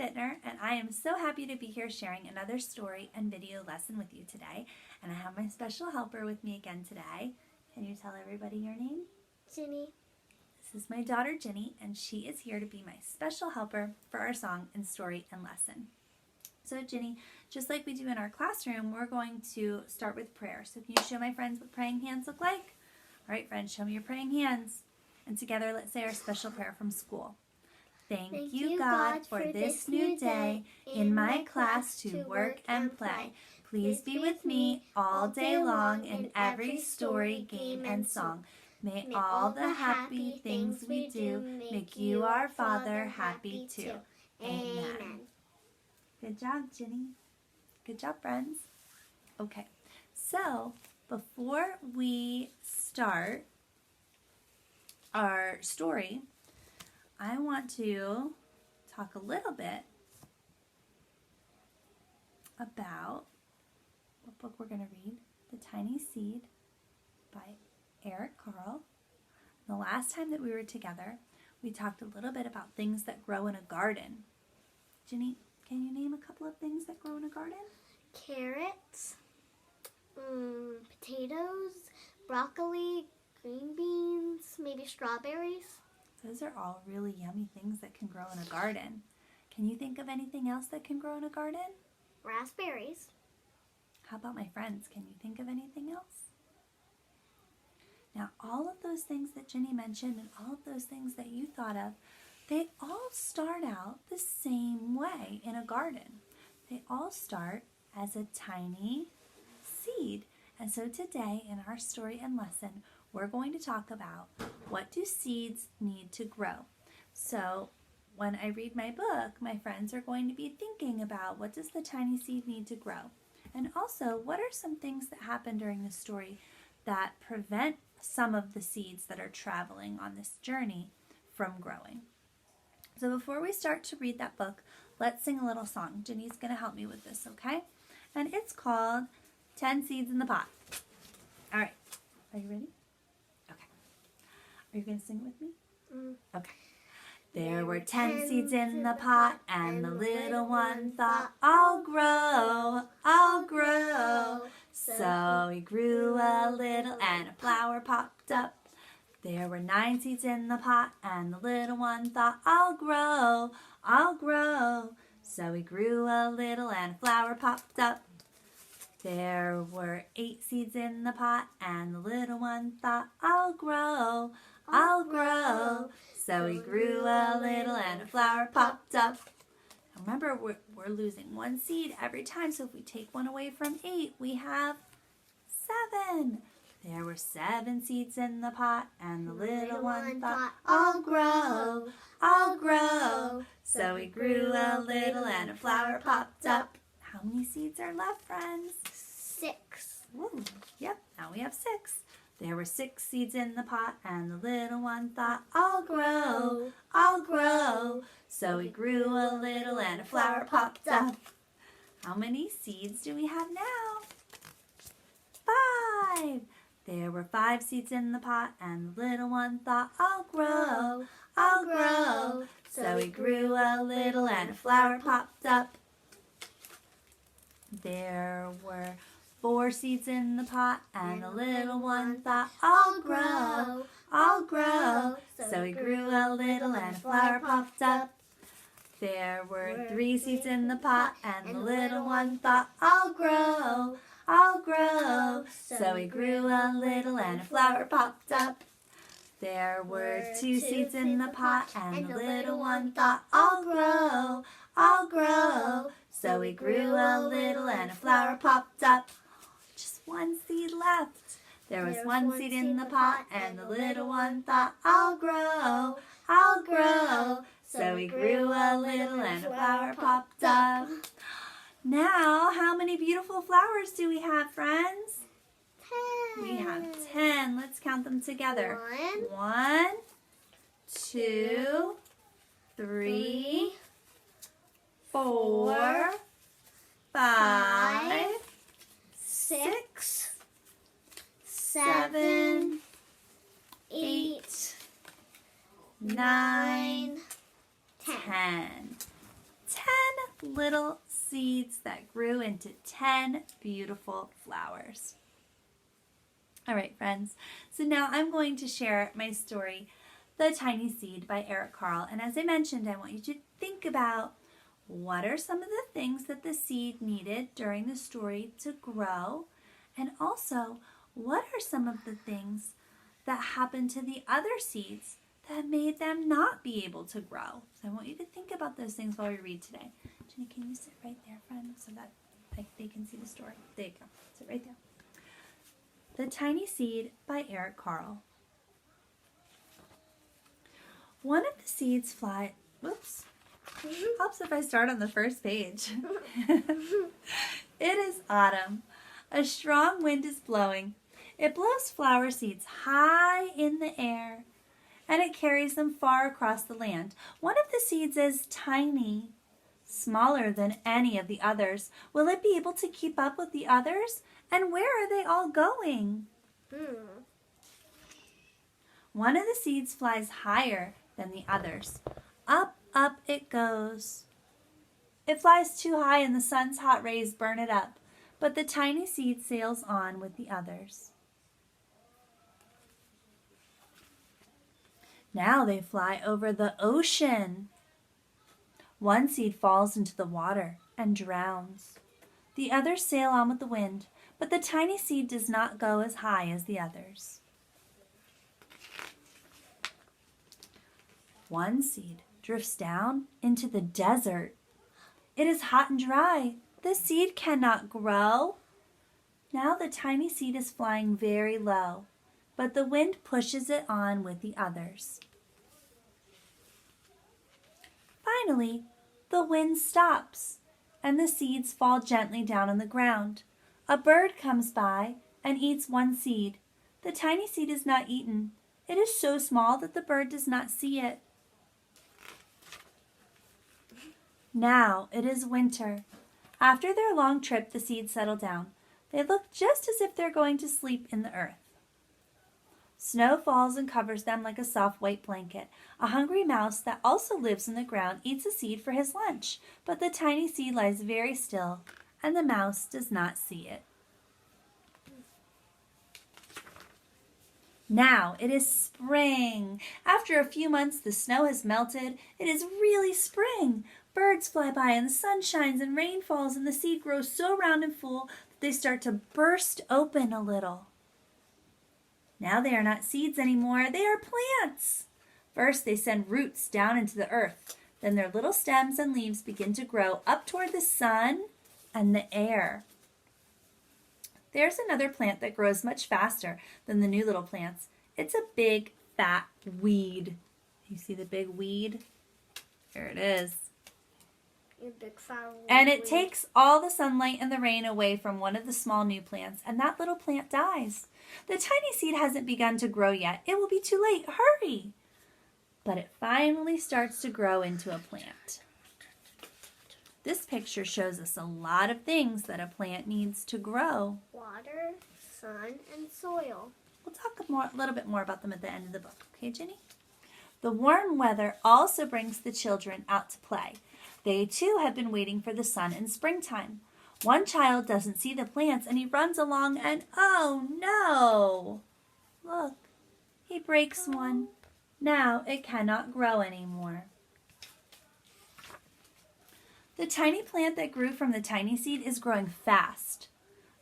Bitner, and I am so happy to be here sharing another story and video lesson with you today. And I have my special helper with me again today. Can you tell everybody your name? Ginny. This is my daughter Ginny, and she is here to be my special helper for our song and story and lesson. So Ginny, just like we do in our classroom, we're going to start with prayer. So can you show my friends what praying hands look like? All right, friends, show me your praying hands. And together, let's say our special prayer from school. Thank you, God, for this new day in my class to work and play. Please be with me all day long in every story, game, and song. May all the happy things we do make you, our Father, happy too. Amen. Good job, Ginny. Good job, friends. Okay, so before we start our story, I want to talk a little bit about what book we're going to read, The Tiny Seed by Eric Carle. The last time that we were together, we talked a little bit about things that grow in a garden. Ginny, can you name a couple of things that grow in a garden? Carrots, potatoes, broccoli, green beans, maybe strawberries. Those are all really yummy things that can grow in a garden. Can you think of anything else that can grow in a garden? Raspberries. How about my friends? Can you think of anything else? Now, all of those things that Ginny mentioned and all of those things that you thought of, they all start out the same way in a garden. They all start as a tiny seed. And so today in our story and lesson, we're going to talk about what do seeds need to grow. So when I read my book, my friends are going to be thinking about what does the tiny seed need to grow? And also, what are some things that happen during the story that prevent some of the seeds that are traveling on this journey from growing? So before we start to read that book, let's sing a little song. Ginny's going to help me with this, okay? And it's called 10 Seeds in the Pot. All right. Are you ready? Okay. Are you going to sing it with me? Okay. There were 10 seeds in the pot, and the little one thought, I'll grow, I'll grow. So he grew a little, and a flower popped up. There were 9 seeds in the pot, and the little one thought, I'll grow, I'll grow. So he grew a little, and a flower popped up. There were 8 seeds in the pot, and the little one thought, I'll grow, I'll grow. So he grew a little, and a flower popped up. Remember, we're losing 1 seed every time, so if we take 1 away from 8, we have 7. There were 7 seeds in the pot, and the little one thought, I'll grow, I'll grow. So he grew a little, and a flower popped up. How many seeds are left, friends? 6. Woo. Yep, now we have 6. There were 6 seeds in the pot, and the little one thought, I'll grow, I'll grow. So he grew a little, and a flower popped up. How many seeds do we have now? 5. There were 5 seeds in the pot, and the little one thought, I'll grow, I'll grow. So he grew a little, and a flower popped up. There were 4 seeds in the pot, and the little one thought, I'll grow, I'll grow. So he grew a little, and a flower popped up. There were 3 seeds in the pot, and the little one thought, I'll grow, I'll grow. So he grew a little, and a flower popped up. There were 2 seeds in the pot, and the little one thought, I'll grow, I'll grow. So he grew a little, and a flower popped up. Just 1 seed left. There was 1 seed in the pot, and the little one thought, I'll grow, I'll grow. So he grew a little, and a flower popped up. Now, how many beautiful flowers do we have, friends? 10. We have 10. Let's count them together. 1, 2, 3, 4, 5, 6, 7, 8, 9, 10. 10. little seeds that grew into 10 beautiful flowers. All right, friends. So now I'm going to share my story, The Tiny Seed by Eric Carle. And as I mentioned, I want you to think about what are some of the things that the seed needed during the story to grow, and also what are some of the things that happened to the other seeds that made them not be able to grow. So I want you to think about those things while we read today. Jenny, can you sit right there, friend, so that they can see the story? There you go. Sit right there. The Tiny Seed by Eric Carle. One of the seeds fly... Whoops. Helps if I start on the first page. It is autumn. A strong wind is blowing. It blows flower seeds high in the air, and it carries them far across the land. One of the seeds is tiny, smaller than any of the others. Will it be able to keep up with the others? And where are they all going? One of the seeds flies higher than the others. Up, up it goes. It flies too high and the sun's hot rays burn it up, but the tiny seed sails on with the others. Now they fly over the ocean. One seed falls into the water and drowns. The others sail on with the wind, but the tiny seed does not go as high as the others. One seed drifts down into the desert. It is hot and dry. The seed cannot grow. Now the tiny seed is flying very low, but the wind pushes it on with the others. Finally, the wind stops, and the seeds fall gently down on the ground. A bird comes by and eats one seed. The tiny seed is not eaten. It is so small that the bird does not see it. Now it is winter. After their long trip, the seeds settle down. They look just as if they're going to sleep in the earth. Snow falls and covers them like a soft white blanket. A hungry mouse that also lives in the ground eats a seed for his lunch, but the tiny seed lies very still, and the mouse does not see it. Now it is spring. After a few months, the snow has melted. It is really spring. Birds fly by and the sun shines and rain falls and the seed grows so round and full that they start to burst open a little. Now they are not seeds anymore. They are plants. First, they send roots down into the earth. Then their little stems and leaves begin to grow up toward the sun and the air. There's another plant that grows much faster than the new little plants. It's a big, fat weed. You see the big weed? There it is. Big fat weed. And it takes all the sunlight and the rain away from one of the small new plants, and that little plant dies. The tiny seed hasn't begun to grow yet. It will be too late. Hurry! But it finally starts to grow into a plant. This picture shows us a lot of things that a plant needs to grow. Water, sun, and soil. We'll talk a little bit more about them at the end of the book. Okay, Jenny? The warm weather also brings the children out to play. They too have been waiting for the sun in springtime. One child doesn't see the plants and he runs along and oh no! Look, he breaks one. Now it cannot grow anymore. The tiny plant that grew from the tiny seed is growing fast.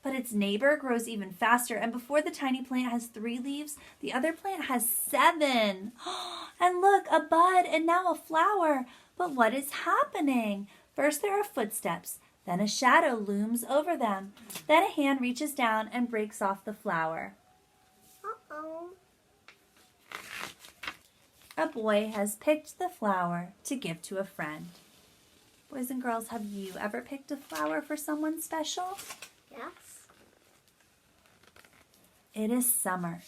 But its neighbor grows even faster, and before the tiny plant has 3 leaves, the other plant has 7. And look, a bud and now a flower. But what is happening? First there are footsteps, then a shadow looms over them. Then a hand reaches down and breaks off the flower. Uh-oh. A boy has picked the flower to give to a friend. Boys and girls, have you ever picked a flower for someone special? Yes. It is summer.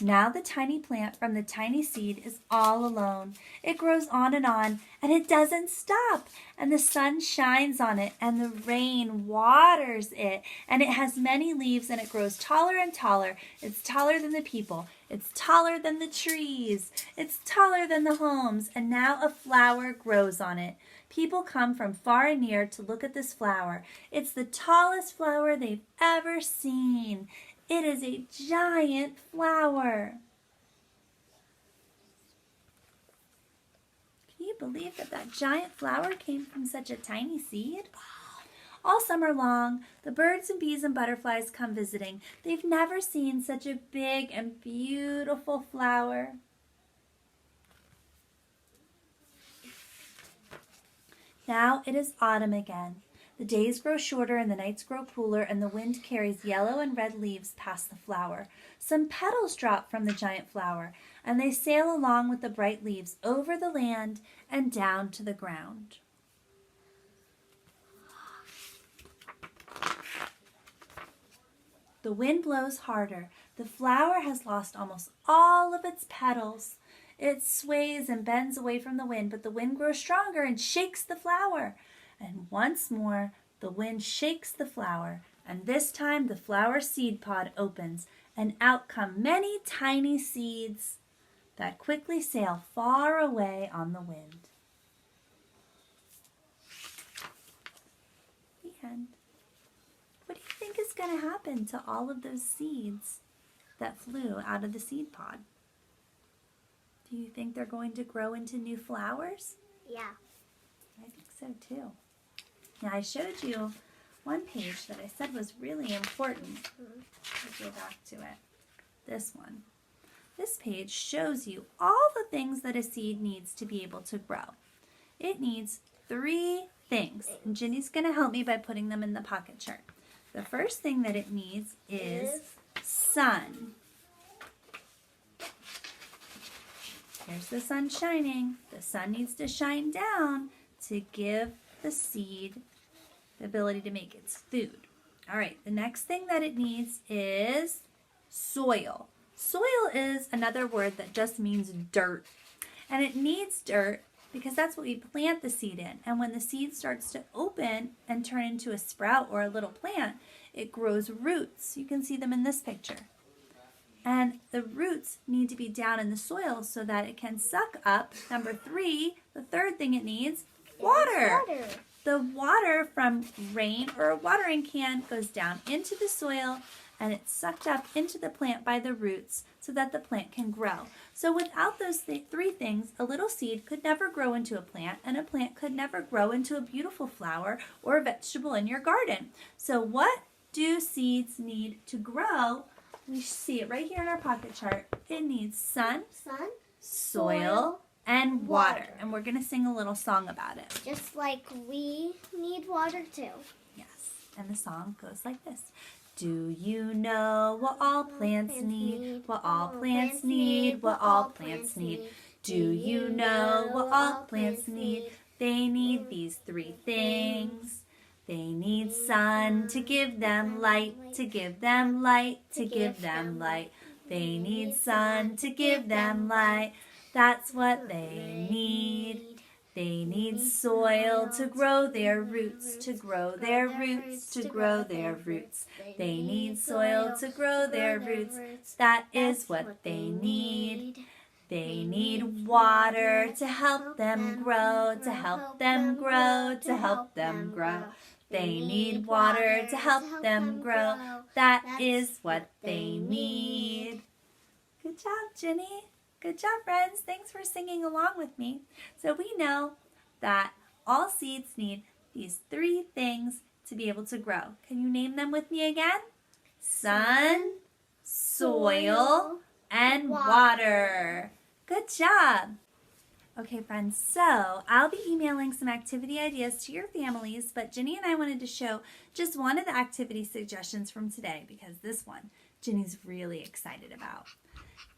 Now the tiny plant from the tiny seed is all alone. It grows on, and it doesn't stop. And the sun shines on it, and the rain waters it. And it has many leaves, and it grows taller and taller. It's taller than the people. It's taller than the trees. It's taller than the homes. And now a flower grows on it. People come from far and near to look at this flower. It's the tallest flower they've ever seen. It is a giant flower. Can you believe that giant flower came from such a tiny seed? All summer long, the birds and bees and butterflies come visiting. They've never seen such a big and beautiful flower. Now it is autumn again. The days grow shorter and the nights grow cooler, and the wind carries yellow and red leaves past the flower. Some petals drop from the giant flower, and they sail along with the bright leaves over the land and down to the ground. The wind blows harder. The flower has lost almost all of its petals. It sways and bends away from the wind, but the wind grows stronger and shakes the flower. And once more, the wind shakes the flower, and this time the flower seed pod opens, and out come many tiny seeds that quickly sail far away on the wind. The end. What do you think is going to happen to all of those seeds that flew out of the seed pod? Do you think they're going to grow into new flowers? Yeah. I think so too. Now I showed you one page that I said was really important. Let's go back to it. This one. This page shows you all the things that a seed needs to be able to grow. It needs 3 things. And Ginny's going to help me by putting them in the pocket chart. The first thing that it needs is sun. Here's the sun shining. The sun needs to shine down to give the seed the ability to make its food. All right, the next thing that it needs is soil. Soil is another word that just means dirt. And it needs dirt because that's what we plant the seed in. And when the seed starts to open and turn into a sprout or a little plant, it grows roots. You can see them in this picture. And the roots need to be down in the soil so that it can suck up. Number 3, the third thing it needs, water. The water from rain or a watering can goes down into the soil, and it's sucked up into the plant by the roots so that the plant can grow. So without those 3 things, a little seed could never grow into a plant, and a plant could never grow into a beautiful flower or a vegetable in your garden. So what do seeds need to grow? We see it right here in our pocket chart. It needs sun, soil, and water. And we're going to sing a little song about it. Just like we need water too. Yes. And the song goes like this. Do you know what all plants need? What all plants need? What all plants need? Do you know what all plants need? They need these 3 things. They need sun to give them light, to give them light, to give them light. They need sun to give them light. That's what they need. They need soil to grow their roots, to grow their roots, to grow their roots. They need soil to grow their roots. That is what they need. They need water to help them grow, to help them grow, to help them grow. They need water to help them grow. That is what they need. Good job, Ginny. Good job, friends. Thanks for singing along with me. So we know that all seeds need these 3 things to be able to grow. Can you name them with me again? Sun, soil, and water. Good job. Okay, friends, so I'll be emailing some activity ideas to your families, but Ginny and I wanted to show just one of the activity suggestions from today because this one Ginny's really excited about.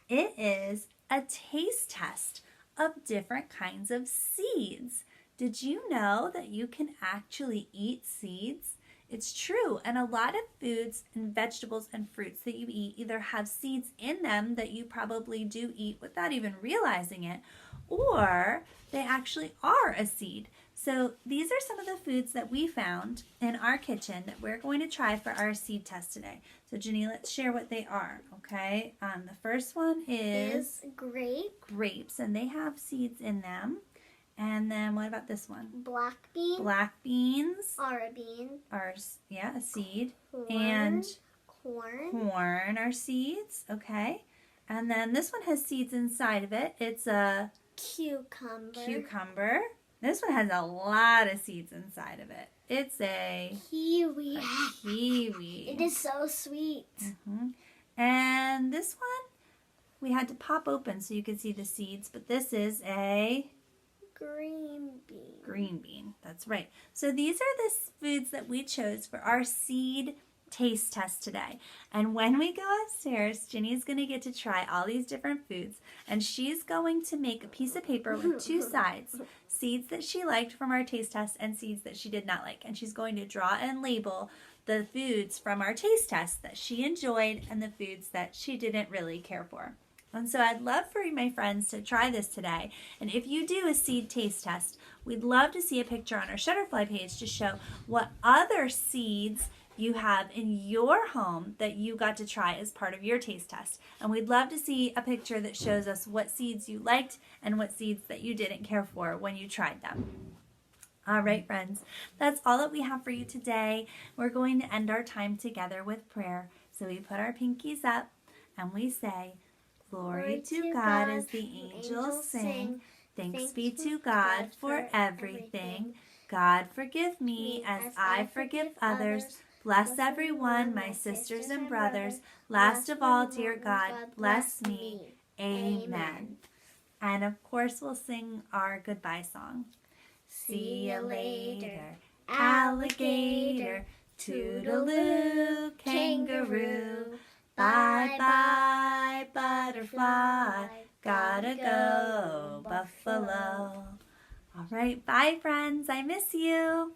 It is a taste test of different kinds of seeds. Did you know that you can actually eat seeds? It's true. And a lot of foods and vegetables and fruits that you eat either have seeds in them that you probably do eat without even realizing it, or they actually are a seed. So these are some of the foods that we found in our kitchen that we're going to try for our seed test today. So Jenny, let's share what they are, okay? The first one is grapes, and they have seeds in them. And then what about this one? Black beans. Black beans Are a bean. are, a seed. Corn. And corn are seeds, okay? And then this one has seeds inside of it. It's a cucumber. This one has a lot of seeds inside of it. It's a kiwi. It is so sweet. Mm-hmm. And this one we had to pop open so you could see the seeds, but this is a green bean. That's right. So these are the foods that we chose for our seed taste test today. And when we go upstairs, Jenny's going to get to try all these different foods, and she's going to make a piece of paper with two sides, seeds that she liked from our taste test and seeds that she did not like. And she's going to draw and label the foods from our taste test that she enjoyed and the foods that she didn't really care for. And so I'd love for my friends to try this today. And if you do a seed taste test, we'd love to see a picture on our Shutterfly page to show what other seeds you have in your home that you got to try as part of your taste test. And we'd love to see a picture that shows us what seeds you liked and what seeds that you didn't care for when you tried them. All right, friends, that's all that we have for you today. We're going to end our time together with prayer. So we put our pinkies up and we say, Glory to God as the angels sing. Thanks be to God for everything. God forgive me as I forgive others. Bless everyone, my sisters and brothers. Last of all, dear God, bless me. Amen. And of course, we'll sing our goodbye song. See you later, alligator. Toodaloo, kangaroo. Bye-bye, butterfly. Gotta go, buffalo. All right, bye, friends. I miss you.